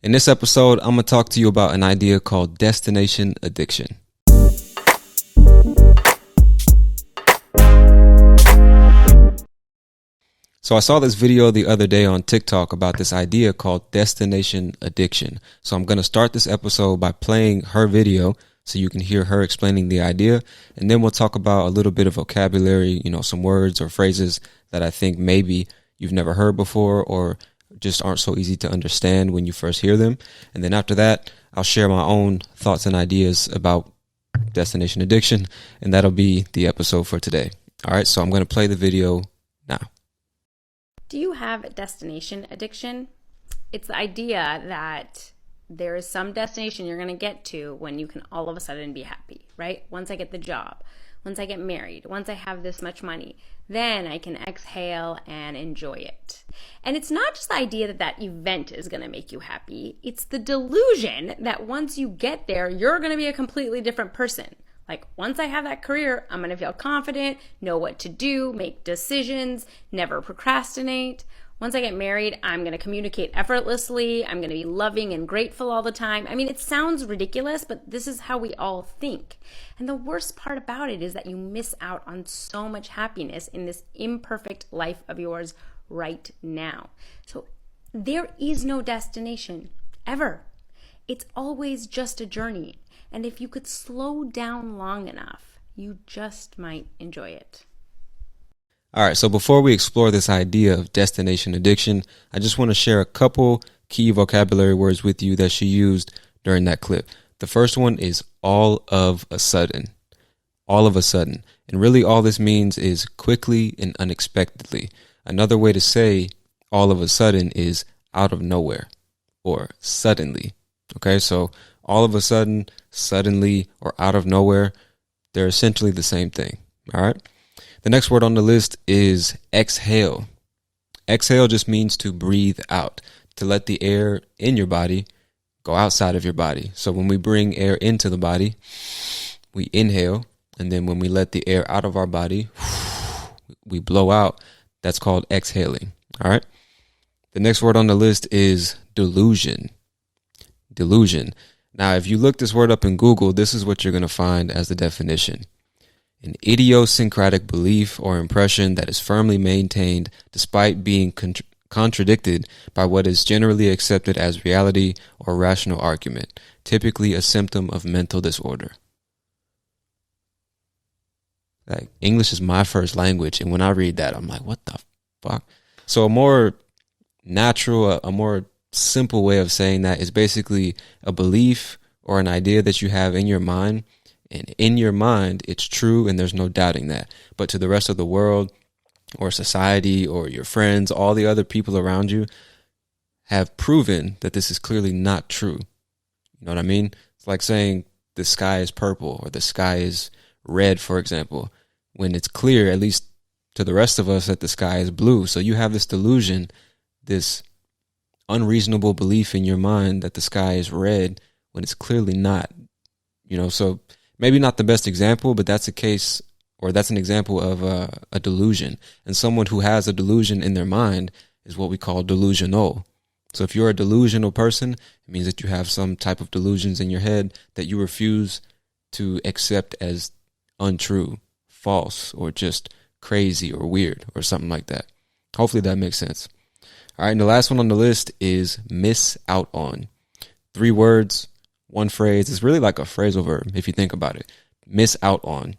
In this episode, I'm going to talk to you about an idea called destination addiction. So I saw this video the other day on TikTok about this idea called destination addiction. So I'm going to start this episode by playing her video so you can hear her explaining the idea. And then we'll talk about a little bit of vocabulary, some words or phrases that I think maybe you've never heard before or just aren't so easy to understand when you first hear them. And then after that, I'll share my own thoughts and ideas about destination addiction. And that'll be the episode for today. All right, so I'm going to play the video now. Do you have destination addiction? It's the idea that there is some destination you're going to get to when you can all of a sudden be happy, right? Once I get the job, once I get married, once I have this much money, then I can exhale and enjoy it. And it's not just the idea that that event is going to make you happy. It's the delusion that once you get there, you're going to be a completely different person. Like, once I have that career, I'm going to feel confident, know what to do, make decisions, never procrastinate. Once I get married, I'm going to communicate effortlessly. I'm going to be loving and grateful all the time. I mean, it sounds ridiculous, but this is how we all think. And the worst part about it is that you miss out on so much happiness in this imperfect life of yours right now. So there is no destination, ever. It's always just a journey. And if you could slow down long enough, you just might enjoy it. All right, so before we explore this idea of destination addiction, I just want to share a couple key vocabulary words with you that she used during that clip. The first one is all of a sudden. All of a sudden. And really all this means is quickly and unexpectedly. Another way to say all of a sudden is out of nowhere or suddenly. Okay, so all of a sudden, suddenly, or out of nowhere, they're essentially the same thing. All right. The next word on the list is exhale. Exhale just means to breathe out, to let the air in your body go outside of your body. So when we bring air into the body, we inhale. And then when we let the air out of our body, we blow out. That's called exhaling. All right. The next word on the list is delusion. Delusion. Now, if you look this word up in Google, this is what you're going to find as the definition. An idiosyncratic belief or impression that is firmly maintained despite being contradicted by what is generally accepted as reality or rational argument, typically a symptom of mental disorder. Like, English is my first language, and when I read that, I'm like, what the fuck? So a more natural, a more simple way of saying that is basically a belief or an idea that you have in your mind. And in your mind, it's true and there's no doubting that. But to the rest of the world or society or your friends, all the other people around you have proven that this is clearly not true. You know what I mean? It's like saying the sky is purple or the sky is red, for example, when it's clear, at least to the rest of us, that the sky is blue. So you have this delusion, this unreasonable belief in your mind that the sky is red when it's clearly not. So maybe not the best example, but that's a case, or that's an example of a delusion. And someone who has a delusion in their mind is what we call delusional. So if you're a delusional person, it means that you have some type of delusions in your head that you refuse to accept as untrue, false, or just crazy or weird or something like that. Hopefully that makes sense. All right, and the last one on the list is miss out on. 3 words, 1 phrase. It's really like a phrasal verb if you think about it. Miss out on.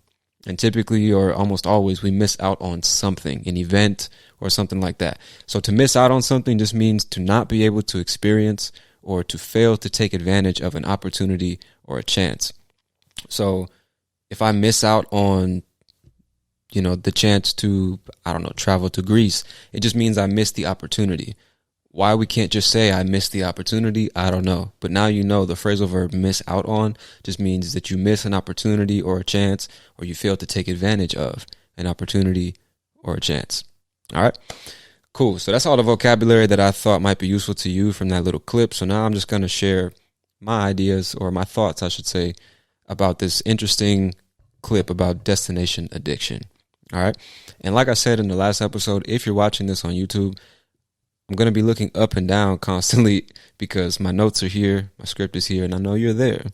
And typically or almost always we miss out on something, an event or something like that. So to miss out on something just means to not be able to experience or to fail to take advantage of an opportunity or a chance. So if I miss out on the chance to, travel to Greece, it just means I missed the opportunity. Why we can't just say I missed the opportunity, I don't know. But now the phrasal verb miss out on just means that you miss an opportunity or a chance, or you fail to take advantage of an opportunity or a chance. All right, cool. So that's all the vocabulary that I thought might be useful to you from that little clip. So now I'm just going to share my ideas, or my thoughts, I should say, about this interesting clip about destination addiction. All right. And like I said in the last episode, if you're watching this on YouTube, I'm going to be looking up and down constantly because my notes are here, my script is here, and I know you're there.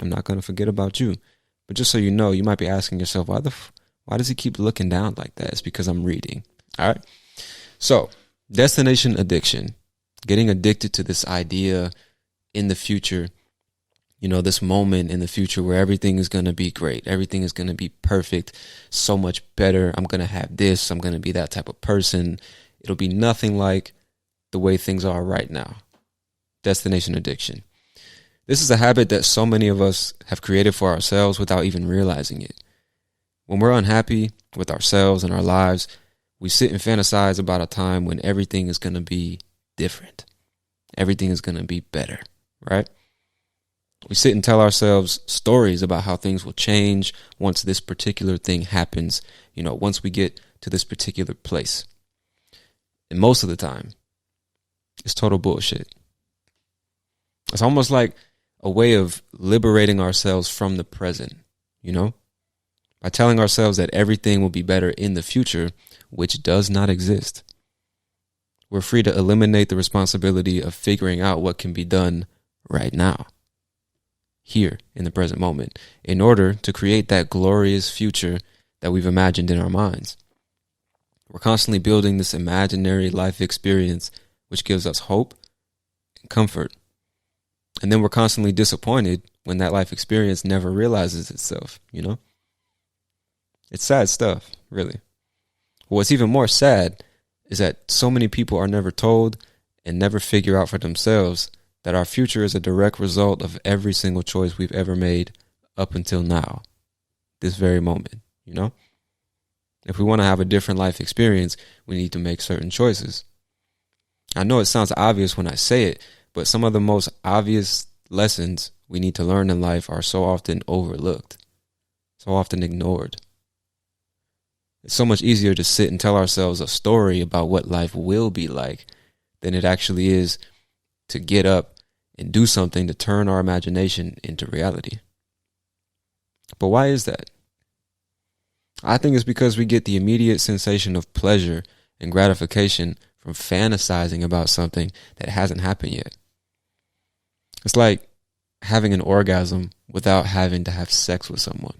I'm not going to forget about you. But just so you know, you might be asking yourself, why does he keep looking down like that? It's because I'm reading. All right. So, destination addiction, getting addicted to this idea in the future, this moment in the future where everything is going to be great. Everything is going to be perfect, so much better. I'm going to have this. I'm going to be that type of person. It'll be nothing like the way things are right now. Destination addiction. This is a habit that so many of us have created for ourselves without even realizing it. When we're unhappy with ourselves and our lives, we sit and fantasize about a time when everything is going to be different. Everything is going to be better, right? We sit and tell ourselves stories about how things will change once this particular thing happens, once we get to this particular place. And most of the time, it's total bullshit. It's almost like a way of liberating ourselves from the present, by telling ourselves that everything will be better in the future, which does not exist. We're free to eliminate the responsibility of figuring out what can be done right now, here in the present moment, in order to create that glorious future that we've imagined in our minds. We're constantly building this imaginary life experience, which gives us hope and comfort. And then we're constantly disappointed when that life experience never realizes itself, It's sad stuff, really. What's even more sad is that so many people are never told and never figure out for themselves that our future is a direct result of every single choice we've ever made up until now, this very moment, If we want to have a different life experience, we need to make certain choices. I know it sounds obvious when I say it, but some of the most obvious lessons we need to learn in life are so often overlooked, so often ignored. It's so much easier to sit and tell ourselves a story about what life will be like than it actually is to get up and do something to turn our imagination into reality. But why is that? I think it's because we get the immediate sensation of pleasure and gratification from fantasizing about something that hasn't happened yet. It's like having an orgasm without having to have sex with someone.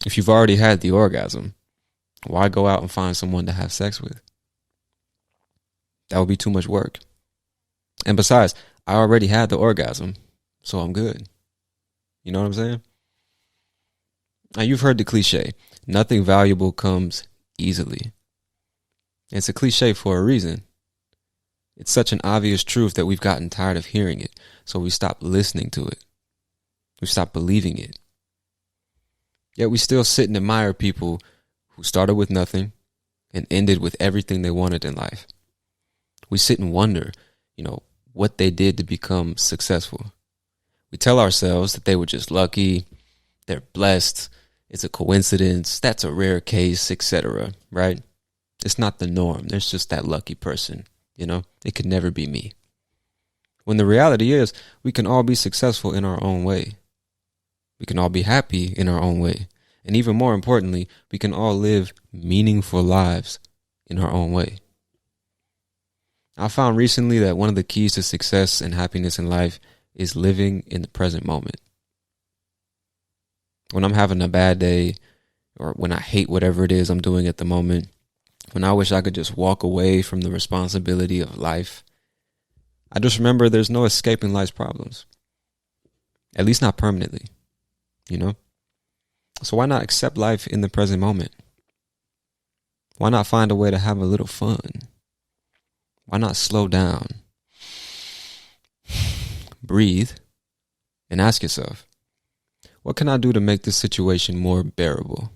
If you've already had the orgasm, why go out and find someone to have sex with? That would be too much work. And besides, I already had the orgasm, so I'm good. You know what I'm saying? Now, you've heard the cliche, nothing valuable comes easily. It's a cliche for a reason. It's such an obvious truth that we've gotten tired of hearing it, so we stopped listening to it. We stopped believing it. Yet we still sit and admire people who started with nothing and ended with everything they wanted in life. We sit and wonder, what they did to become successful. We tell ourselves that they were just lucky, they're blessed, it's a coincidence, that's a rare case, etc., right? It's not the norm. There's just that lucky person, It could never be me. When the reality is, we can all be successful in our own way. We can all be happy in our own way. And even more importantly, we can all live meaningful lives in our own way. I found recently that one of the keys to success and happiness in life is living in the present moment. When I'm having a bad day, or when I hate whatever it is I'm doing at the moment, when I wish I could just walk away from the responsibility of life, I just remember there's no escaping life's problems. At least not permanently, So why not accept life in the present moment? Why not find a way to have a little fun? Why not slow down, breathe, and ask yourself, what can I do to make this situation more bearable?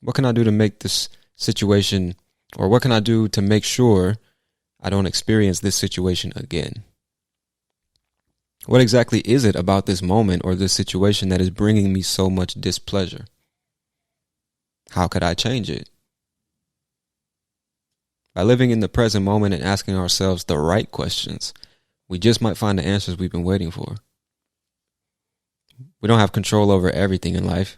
What can I do to make this situation, or what can I do to make sure I don't experience this situation again? What exactly is it about this moment or this situation that is bringing me so much displeasure? How could I change it? By living in the present moment and asking ourselves the right questions, we just might find the answers we've been waiting for. We don't have control over everything in life.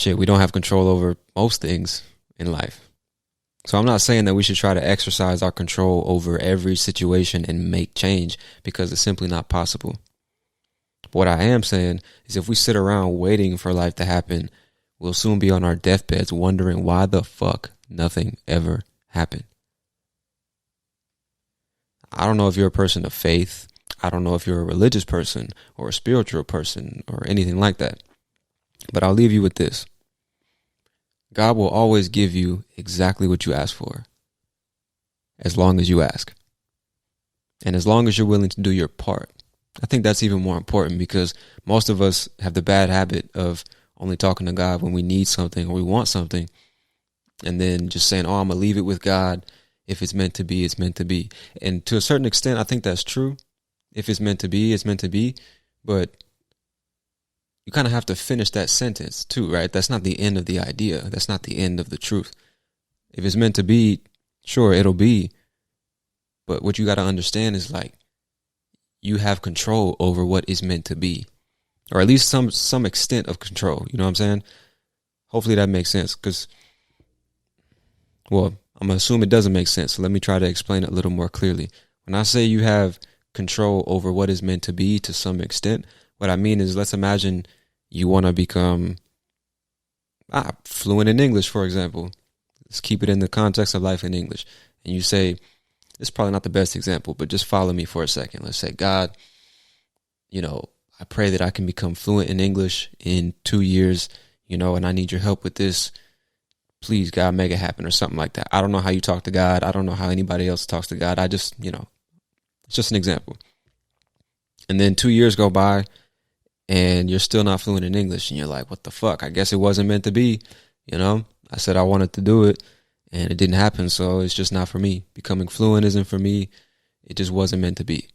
We don't have control over most things in life. So I'm not saying that we should try to exercise our control over every situation and make change, because it's simply not possible. What I am saying is, if we sit around waiting for life to happen, we'll soon be on our deathbeds wondering why the fuck nothing ever happened. I don't know if you're a person of faith. I don't know if you're a religious person or a spiritual person or anything like that. But I'll leave you with this. God will always give you exactly what you ask for, as long as you ask. And as long as you're willing to do your part. I think that's even more important, because most of us have the bad habit of only talking to God when we need something or we want something, and then just saying, oh, I'm going to leave it with God. If it's meant to be, it's meant to be. And to a certain extent, I think that's true. If it's meant to be, it's meant to be. But you kind of have to finish that sentence too, right? That's not the end of the idea. That's not the end of the truth. If it's meant to be, sure, it'll be. But what you got to understand is, like, you have control over what is meant to be, or at least some extent of control. You know what I'm saying? Hopefully that makes sense, because, well, I'm going to assume it doesn't make sense. So let me try to explain it a little more clearly. When I say you have control over what is meant to be to some extent, what I mean is, let's imagine you want to become fluent in English, for example. Let's keep it in the context of life in English. And you say, it's probably not the best example, but just follow me for a second. Let's say, God, I pray that I can become fluent in English in 2 years, and I need your help with this. Please, God, make it happen, or something like that. I don't know how you talk to God. I don't know how anybody else talks to God. I just, it's just an example. And then 2 years go by and you're still not fluent in English, and you're like, what the fuck? I guess it wasn't meant to be. I said I wanted to do it and it didn't happen. So it's just not for me. Becoming fluent isn't for me. It just wasn't meant to be.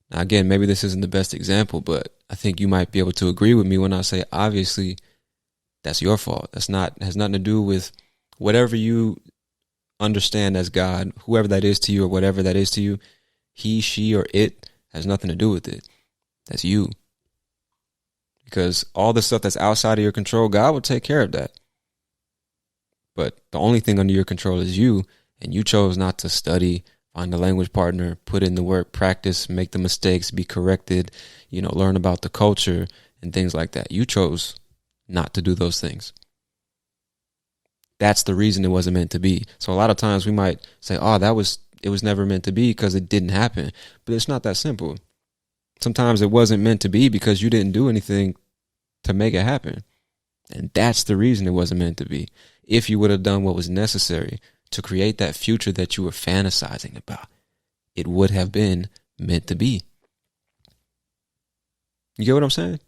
Now, again, maybe this isn't the best example, but I think you might be able to agree with me when I say, obviously, that's your fault. Has nothing to do with whatever you understand as God, whoever that is to you or whatever that is to you. He, she, or it has nothing to do with it. That's you. Because all the stuff that's outside of your control, God will take care of that. But the only thing under your control is you, and you chose not to study, find a language partner, put in the work, practice, make the mistakes, be corrected, learn about the culture and things like that. You chose not to do those things. That's the reason it wasn't meant to be. So a lot of times we might say, oh, it was never meant to be because it didn't happen. But it's not that simple. Sometimes it wasn't meant to be because you didn't do anything to make it happen. And that's the reason it wasn't meant to be. If you would have done what was necessary to create that future that you were fantasizing about, it would have been meant to be. You get what I'm saying?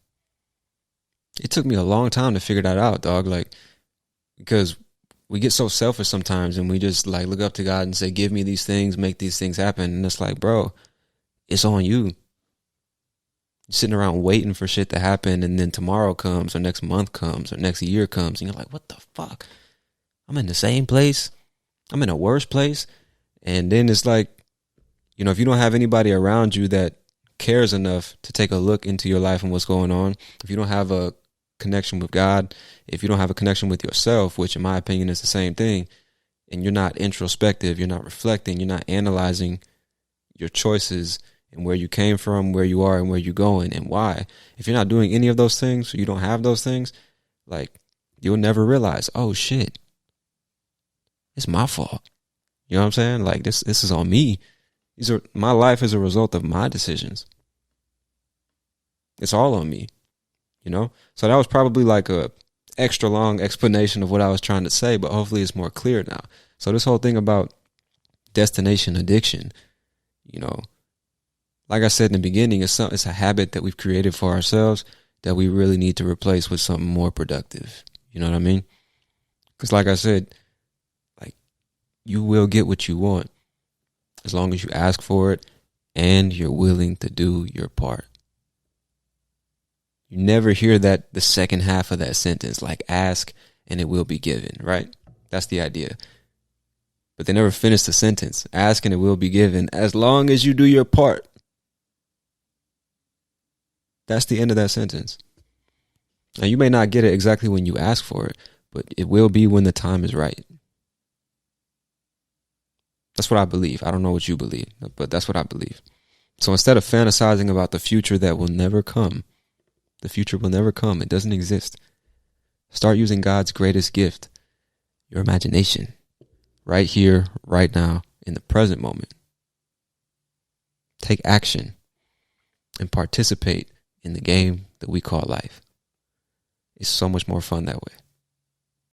It took me a long time to figure that out, dog. Because we get so selfish sometimes, and we just look up to God and say, give me these things, make these things happen. And it's like, bro, it's on you. You're sitting around waiting for shit to happen, and then tomorrow comes, or next month comes, or next year comes, and you're like, what the fuck? I'm in the same place. I'm in a worse place. And then it's like, if you don't have anybody around you that cares enough to take a look into your life and what's going on, if you don't have a connection with God, if you don't have a connection with yourself, which in my opinion is the same thing, and you're not introspective, you're not reflecting, you're not analyzing your choices and where you came from, where you are, and where you're going and why. If you're not doing any of those things, or you don't have those things, you'll never realize, oh shit, it's my fault. You know what I'm saying? This is on me. My life is a result of my decisions. It's all on me. So that was probably a extra long explanation of what I was trying to say, but hopefully it's more clear now. So this whole thing about destination addiction, like I said in the beginning, it's a habit that we've created for ourselves that we really need to replace with something more productive. You know what I mean? Because like I said, you will get what you want as long as you ask for it and you're willing to do your part. You never hear the second half of that sentence, ask and it will be given, right? That's the idea. But they never finish the sentence. Ask and it will be given as long as you do your part. That's the end of that sentence. Now, you may not get it exactly when you ask for it, but it will be when the time is right. That's what I believe. I don't know what you believe, but that's what I believe. So instead of fantasizing about the future that will never come, the future will never come. It doesn't exist. Start using God's greatest gift, your imagination, right here, right now, in the present moment. Take action and participate in the game that we call life. It's so much more fun that way.